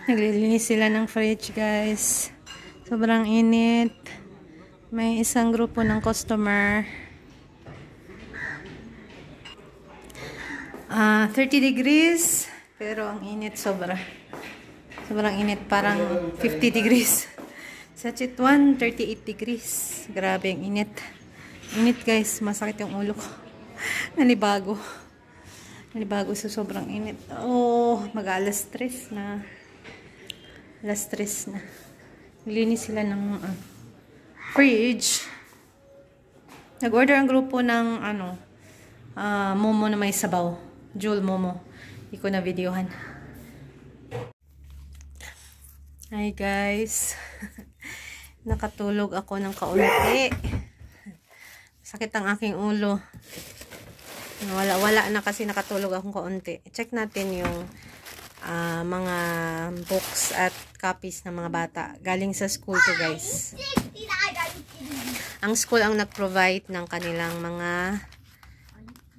Naglilinis sila ng fridge, guys. Sobrang init. May isang grupo ng customer. 30 degrees. Pero ang init sobra. Sobrang init. Parang 50 degrees. Sa Chitwan, 38 degrees. Grabe ang init. Init, guys. Masakit yung ulo ko. Nanibago. Nanibago sa sobrang init. Oh, mag-alas 3 na. Alas 3 na. Nilinis sila ng fridge. Nag-order ang grupo ng momo na may sabaw. Jewel momo. Hindi ko na videohan. Hi guys. Nakatulog ako ng kaunti. Sakit ang aking ulo. Wala na kasi nakatulog akong kaunti. Check natin yung mga books at copies ng mga bata. Galing sa school to, guys. Ang school ang nag-provide ng kanilang mga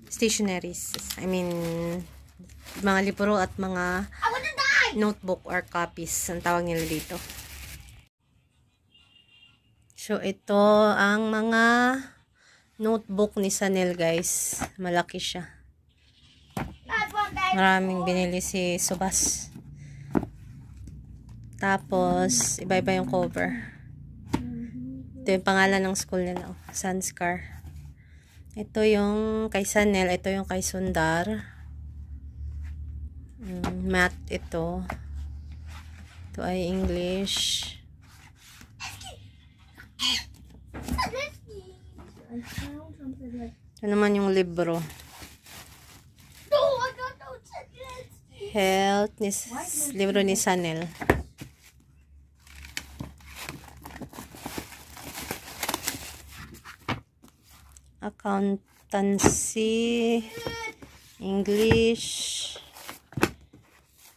stationeries. I mean, mga libro at mga notebook or copies. Ang tawag nila dito. So, ito ang mga notebook ni Sanel, guys. Malaki siya. Maraming binili si Subas. Tapos, iba-iba yung cover. Ito yung pangalan ng school nila. Sanskar. Ito yung kay Sanel. Ito yung kay Sundar. Math ito. Ito ay English. Ito naman yung libro. Health, libro ni Sanel. Accountancy, English,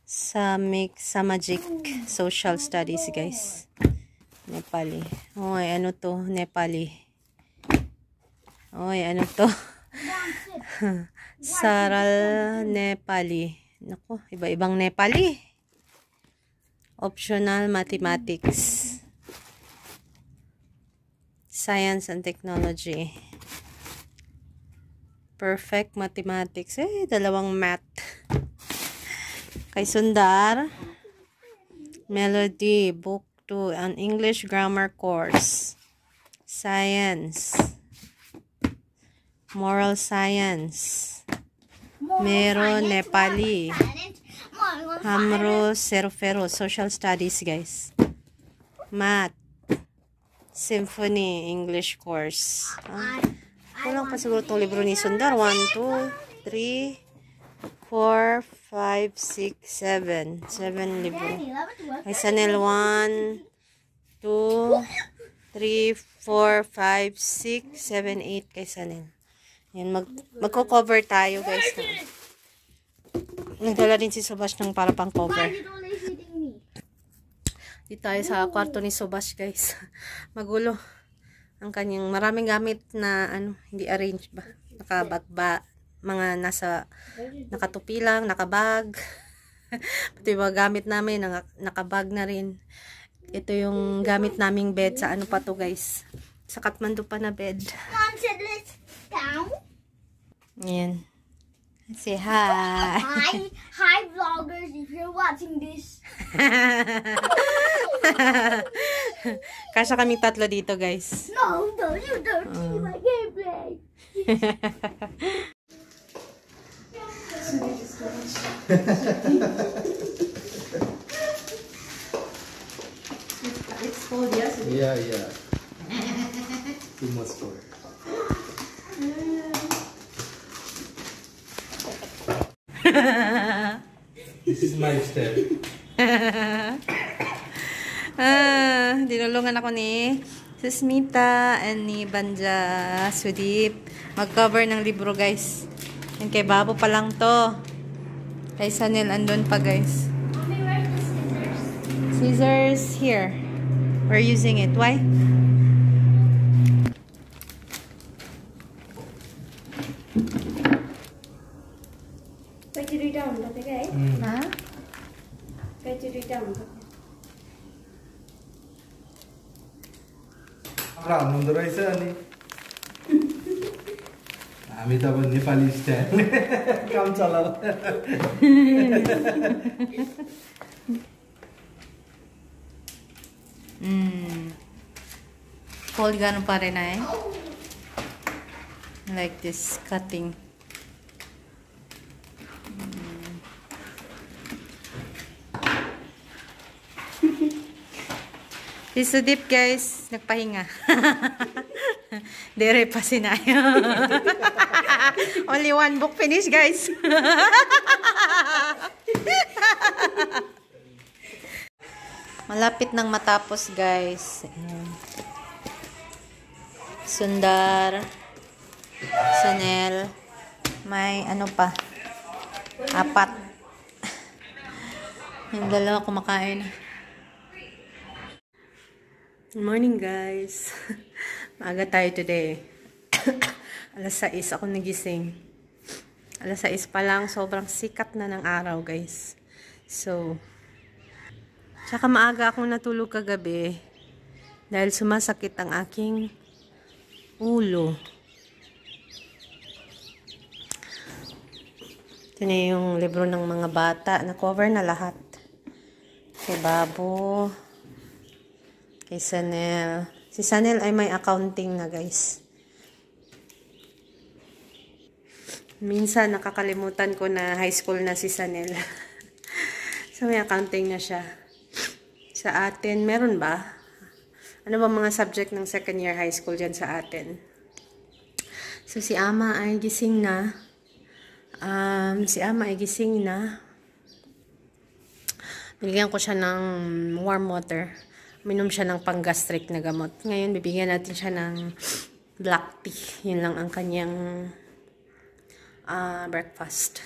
Samajik, Social Studies, guys. Nepali. Oy, ano to? Nepali. Oy, ano to? Saral Nepali. Naku, iba-ibang Nepali. Optional Mathematics. Science and Technology. Perfect Mathematics. Dalawang math. Kay Sundar. Melody. Book 2. An English Grammar Course. Science. Moral Science. Meron Nepali. Hamro Serofero. Social Studies, guys. Math. Symphony English Course. Kulang pa siguro itong libro ni Sundar. 1, 2, 3, 4, 5, 6, 7. 7 libro. Kay Sanel 1, 2, 3, 4, 5, 6, 7, 8 kay Sanel. Yan, magko-cover tayo, guys. Nagdala din si Subas ng para pang cover. Dito tayo sa kwarto ni Subas, guys. Magulo. Ang kanyang maraming gamit na hindi arrange ba. Nakabag mga nakatupi lang, nakabag. Pati mga gamit namin, nakabag na rin. Ito yung gamit naming bed sa pa to, guys. Sa Kathmandu pa na bed. Mom said let's down. Yan. Say hi. Hi vloggers, if you're watching this. Kasya kami tatlo dito, guys. No, you don't see my gameplay. It's cold, yes? Yeah. Too much for it. This is my step. Dinulungan ako ni Susmita and ni Banja Sudip. Mag-cover ng libro, guys. And kay Babo pa lang to. Kay Sanel andun pa, guys. Mommy, where's the scissors? Scissors here. We're using it. Why? Wait till you're down, but okay? Ha? Wait हाम्रो हुनुहुँदो रहेछ अनि हामी त अब नेपाली स्टाइल काम चलाउ Fold ganun pa rin eh. Like this cutting. Si Sudip guys, nagpahinga. Dire pa sinayo. Only one book finish guys. Malapit nang matapos guys. Ayan. Sundar, Chanel, may ano pa, 4. Yung dalawa kumakain. Good morning guys. Maaga tayo today. Alas 6 ako nagising. Alas 6 pa lang, sobrang sikat na ng araw guys. So, tsaka maaga akong natulog kagabi dahil sumasakit ang aking ulo. Ito na yung libro ng mga bata. Na-cover na lahat. Kay Babo. Kay Chanel. Si Chanel ay may accounting na guys. Minsan nakakalimutan ko na high school na si Chanel. So may accounting na siya. Sa atin, meron ba? Ano ba mga subject ng second year high school dyan sa atin? So, si Ama ay gising na. Binigyan ko siya ng warm water. Minom siya ng pang-gastric na gamot. Ngayon, bibigyan natin siya ng black tea. Yun lang ang kanyang breakfast.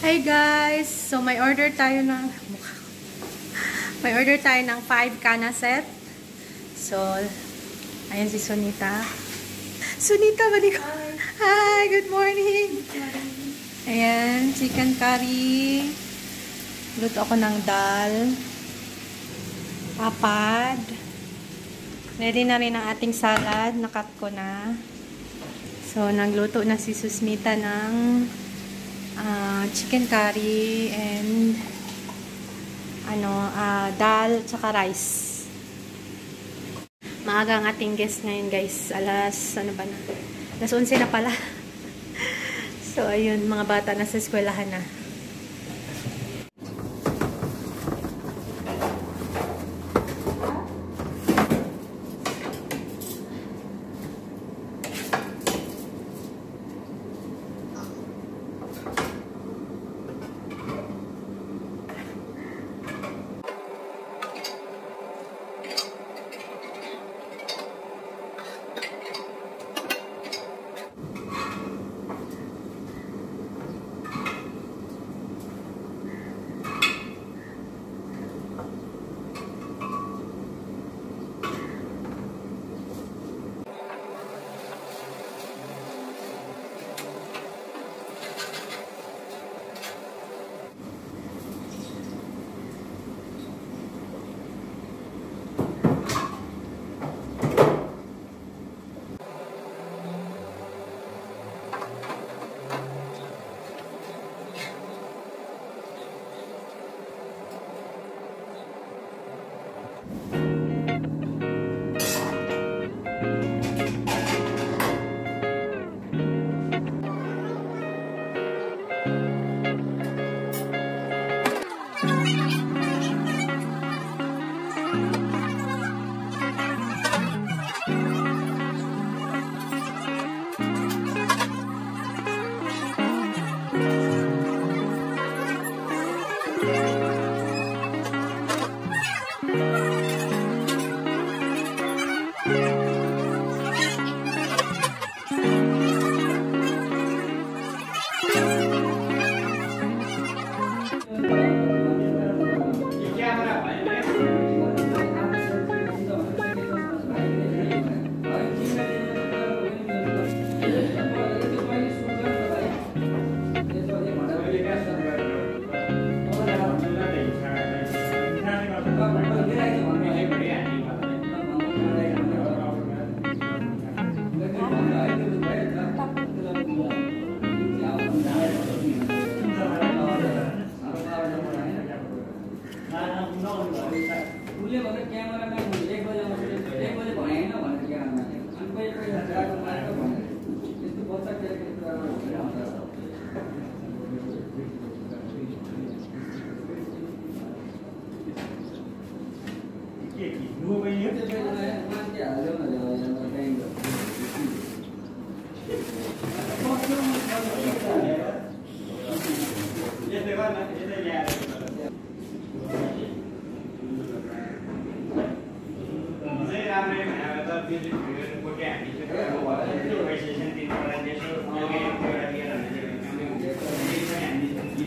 Hi guys! So, may order tayo ng 5 kana set. So, ayan si Sunita. Sunita, balik ko. Hi, good morning. Ayan, chicken curry. Luto ako ng dal. Papad. Ready na rin ang ating salad. Nakat ko na. So, nagluto na si Susmita ng chicken curry and dal tsaka rice. Maaga ang ating guest ngayon guys. Alas 11 na pala. So ayun, mga bata nasa eskwelahan na.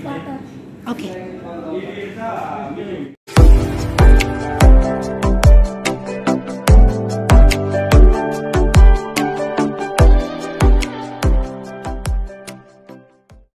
Water. Okay.